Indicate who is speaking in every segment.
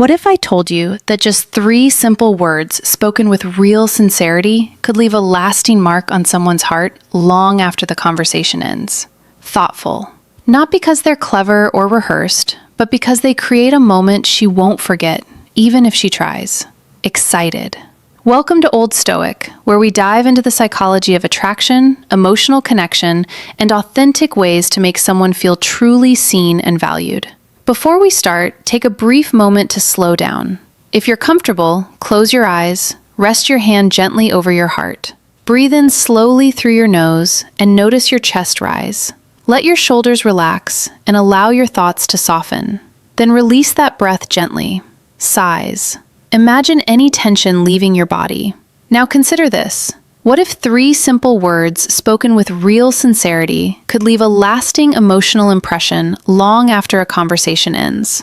Speaker 1: What if I told you that just 3 simple words spoken with real sincerity could leave a lasting mark on someone's heart long after the conversation ends? Thoughtful. Not because they're clever or rehearsed, but because they create a moment she won't forget, even if she tries. Excited. Welcome to Old Stoic, where we dive into the psychology of attraction, emotional connection, and authentic ways to make someone feel truly seen and valued. Before we start, take a brief moment to slow down. If you're comfortable, close your eyes, rest your hand gently over your heart. Breathe in slowly through your nose and notice your chest rise. Let your shoulders relax and allow your thoughts to soften. Then release that breath gently. Sighs. Imagine any tension leaving your body. Now consider this. What if 3 simple words spoken with real sincerity could leave a lasting emotional impression long after a conversation ends?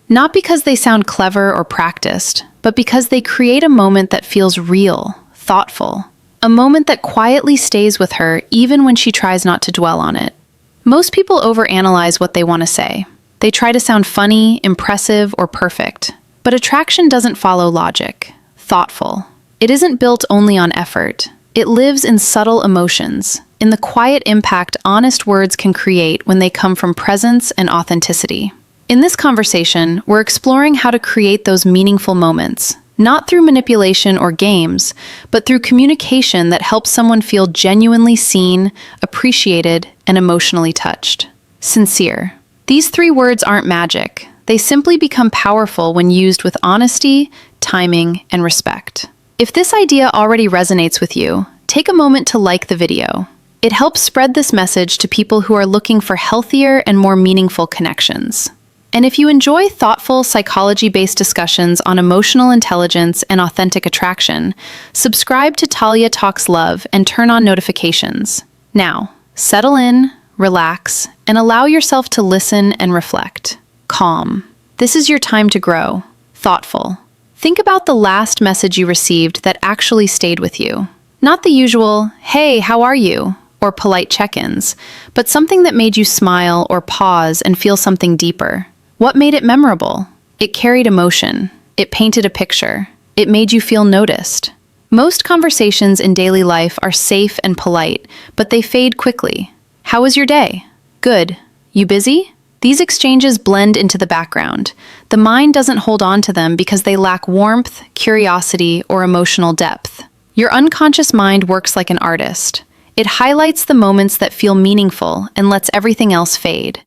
Speaker 1: Not because they sound clever or practiced, but because they create a moment that feels real, thoughtful. A moment that quietly stays with her even when she tries not to dwell on it. Most people overanalyze what they want to say. They try to sound funny, impressive, or perfect. But attraction doesn't follow logic. Thoughtful. It isn't built only on effort. It lives in subtle emotions, in the quiet impact honest words can create when they come from presence and authenticity. In this conversation, we're exploring how to create those meaningful moments, not through manipulation or games, but through communication that helps someone feel genuinely seen, appreciated, and emotionally touched. Sincere. These 3 words aren't magic. They simply become powerful when used with honesty, timing, and respect. If this idea already resonates with you, take a moment to like the video. It helps spread this message to people who are looking for healthier and more meaningful connections. And if you enjoy thoughtful, psychology-based discussions on emotional intelligence and authentic attraction, subscribe to Talia Talks Love and turn on notifications. Now, settle in, relax, and allow yourself to listen and reflect. Calm. This is your time to grow. Thoughtful. Think about the last message you received that actually stayed with you. Not the usual, "Hey, how are you?" or polite check-ins, but something that made you smile or pause and feel something deeper. What made it memorable? It carried emotion. It painted a picture. It made you feel noticed. Most conversations in daily life are safe and polite, but they fade quickly. How was your day? Good. You busy? These exchanges blend into the background. The mind doesn't hold on to them because they lack warmth, curiosity, or emotional depth. Your unconscious mind works like an artist. It highlights the moments that feel meaningful and lets everything else fade.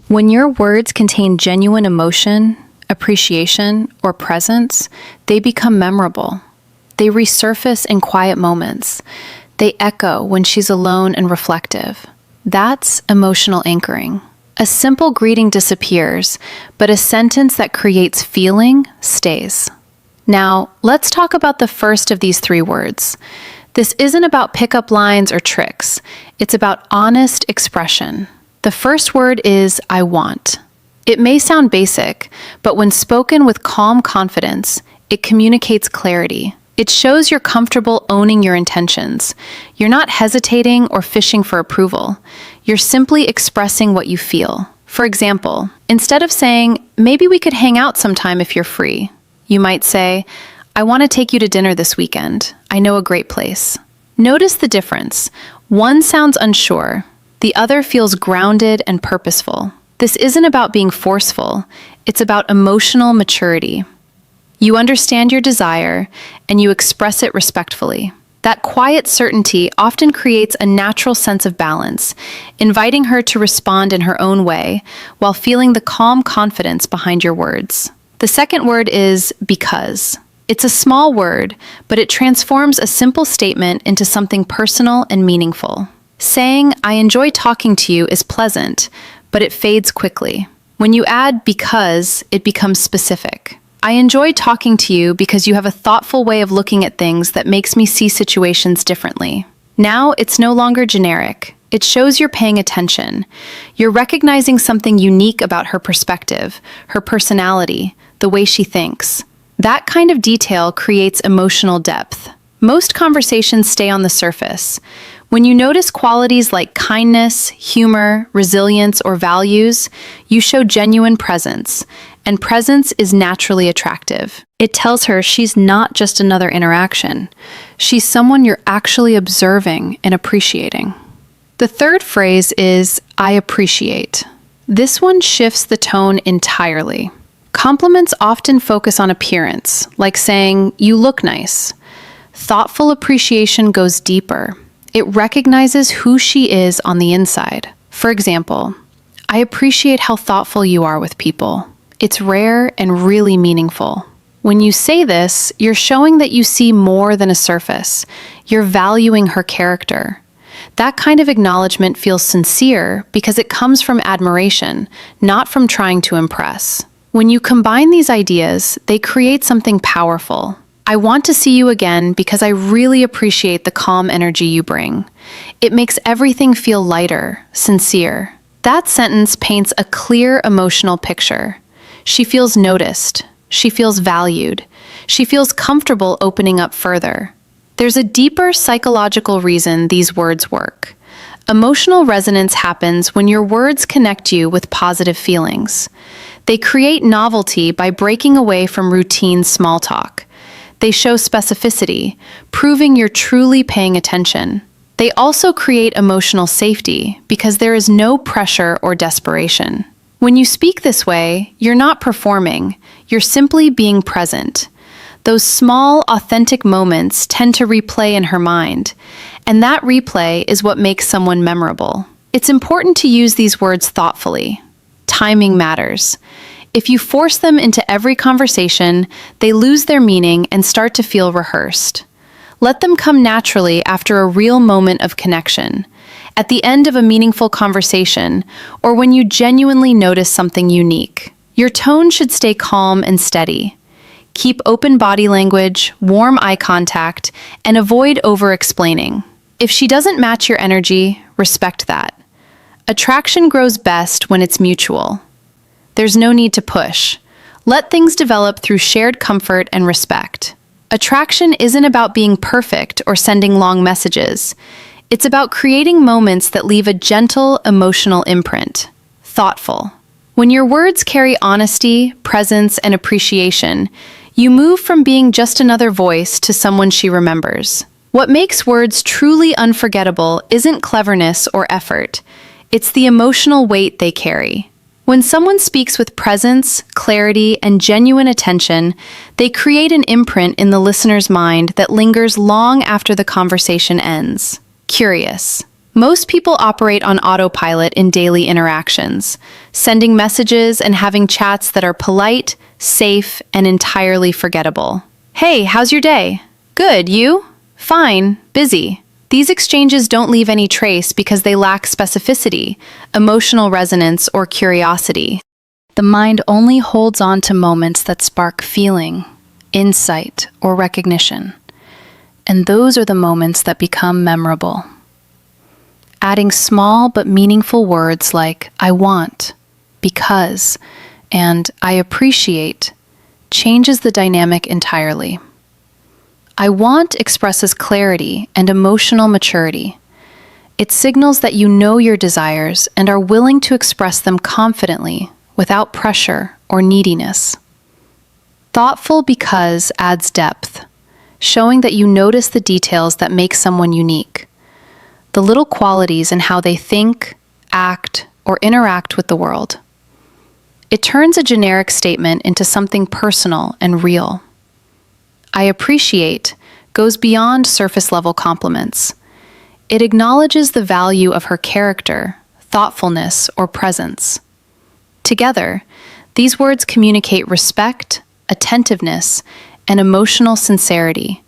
Speaker 1: When your words contain genuine emotion, appreciation, or presence, they become memorable. They resurface in quiet moments. They echo when she's alone and reflective. That's emotional anchoring. A simple greeting disappears, but a sentence that creates feeling stays. Now, let's talk about the first of these 3 words. This isn't about pickup lines or tricks. It's about honest expression. The first word is I want. It may sound basic, but when spoken with calm confidence, it communicates clarity. It shows you're comfortable owning your intentions. You're not hesitating or fishing for approval. You're simply expressing what you feel. For example, instead of saying, "Maybe we could hang out sometime if you're free," you might say, "I want to take you to dinner this weekend. I know a great place." Notice the difference. One sounds unsure. The other feels grounded and purposeful. This isn't about being forceful. It's about emotional maturity. You understand your desire, and you express it respectfully. That quiet certainty often creates a natural sense of balance, inviting her to respond in her own way, while feeling the calm confidence behind your words. The second word is because. It's a small word, but it transforms a simple statement into something personal and meaningful. Saying, "I enjoy talking to you" is pleasant, but it fades quickly. When you add because, it becomes specific. I enjoy talking to you because you have a thoughtful way of looking at things that makes me see situations differently. Now it's no longer generic. It shows you're paying attention. You're recognizing something unique about her perspective, her personality, the way she thinks. That kind of detail creates emotional depth. Most conversations stay on the surface. When you notice qualities like kindness, humor, resilience, or values, you show genuine presence. and presence is naturally attractive. It tells her she's not just another interaction. She's someone you're actually observing and appreciating. The third phrase is, I appreciate. This one shifts the tone entirely. Compliments often focus on appearance, like saying, you look nice. Thoughtful appreciation goes deeper. It recognizes who she is on the inside. For example, I appreciate how thoughtful you are with people. It's rare and really meaningful. When you say this, you're showing that you see more than a surface. You're valuing her character. That kind of acknowledgement feels sincere because it comes from admiration, not from trying to impress. When you combine these ideas, they create something powerful. I want to see you again because I really appreciate the calm energy you bring. It makes everything feel lighter, sincere. That sentence paints a clear emotional picture. She feels noticed. She feels valued. She feels comfortable opening up further. There's a deeper psychological reason these words work. Emotional resonance happens when your words connect you with positive feelings. They create novelty by breaking away from routine small talk. They show specificity, proving you're truly paying attention. They also create emotional safety because there is no pressure or desperation. When you speak this way, you're not performing, you're simply being present. Those small, authentic moments tend to replay in her mind, and that replay is what makes someone memorable. It's important to use these words thoughtfully. Timing matters. If you force them into every conversation, they lose their meaning and start to feel rehearsed. Let them come naturally after a real moment of connection, at the end of a meaningful conversation, or when you genuinely notice something unique. Your tone should stay calm and steady. Keep open body language, warm eye contact, and avoid over-explaining. If she doesn't match your energy, respect that. Attraction grows best when it's mutual. There's no need to push. Let things develop through shared comfort and respect. Attraction isn't about being perfect or sending long messages. It's about creating moments that leave a gentle, emotional imprint. Thoughtful. When your words carry honesty, presence, and appreciation, you move from being just another voice to someone she remembers. What makes words truly unforgettable isn't cleverness or effort. It's the emotional weight they carry. When someone speaks with presence, clarity, and genuine attention, they create an imprint in the listener's mind that lingers long after the conversation ends. Curious. Most people operate on autopilot in daily interactions, sending messages and having chats that are polite, safe, and entirely forgettable. Hey, how's your day? Good, you? Fine, busy. These exchanges don't leave any trace because they lack specificity, emotional resonance, or curiosity. The mind only holds on to moments that spark feeling, insight, or recognition. And those are the moments that become memorable. Adding small but meaningful words like I want, because, and I appreciate changes the dynamic entirely. I want expresses clarity and emotional maturity. It signals that you know your desires and are willing to express them confidently without pressure or neediness. Thoughtful because adds depth, showing that you notice the details that make someone unique, the little qualities in how they think, act, or interact with the world. It turns a generic statement into something personal and real. I appreciate goes beyond surface-level compliments. It acknowledges the value of her character, thoughtfulness, or presence. Together, these words communicate respect, attentiveness, and emotional sincerity,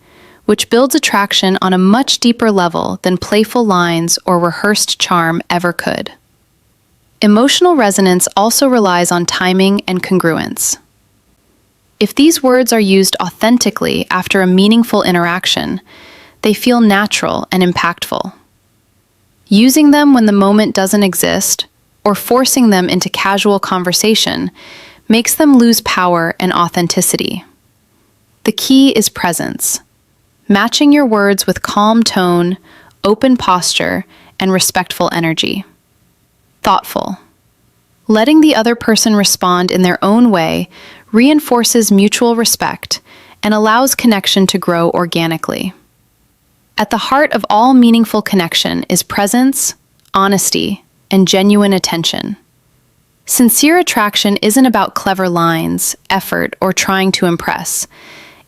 Speaker 1: which builds attraction on a much deeper level than playful lines or rehearsed charm ever could. Emotional resonance also relies on timing and congruence. If these words are used authentically after a meaningful interaction, they feel natural and impactful. Using them when the moment doesn't exist, or forcing them into casual conversation, makes them lose power and authenticity. The key is presence, matching your words with calm tone, open posture, and respectful energy. Thoughtful. Letting the other person respond in their own way reinforces mutual respect and allows connection to grow organically. At the heart of all meaningful connection is presence, honesty, and genuine attention. Sincere attraction isn't about clever lines, effort, or trying to impress.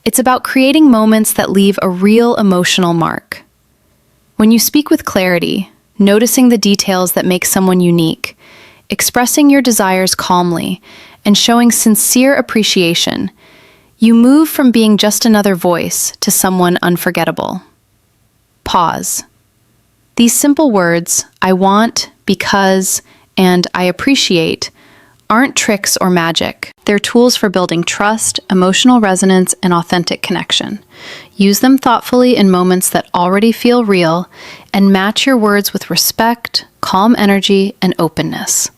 Speaker 1: It's about creating moments that leave a real emotional mark. When you speak with clarity, noticing the details that make someone unique, expressing your desires calmly, and showing sincere appreciation, you move from being just another voice to someone unforgettable. Pause. These simple words, I want, because, and I appreciate, aren't tricks or magic. They're tools for building trust, emotional resonance, and authentic connection. Use them thoughtfully in moments that already feel real, and match your words with respect, calm energy, and openness.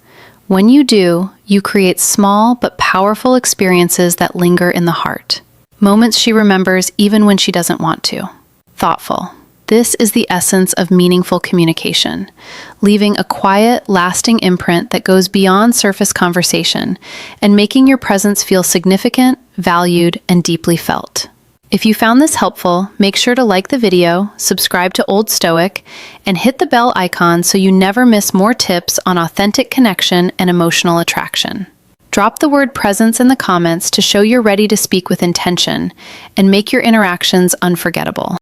Speaker 1: When you do, you create small but powerful experiences that linger in the heart. Moments she remembers even when she doesn't want to. Thoughtful. This is the essence of meaningful communication, leaving a quiet, lasting imprint that goes beyond surface conversation and making your presence feel significant, valued, and deeply felt. If you found this helpful, make sure to like the video, subscribe to Old Stoic, and hit the bell icon so you never miss more tips on authentic connection and emotional attraction. Drop the word presence in the comments to show you're ready to speak with intention and make your interactions unforgettable.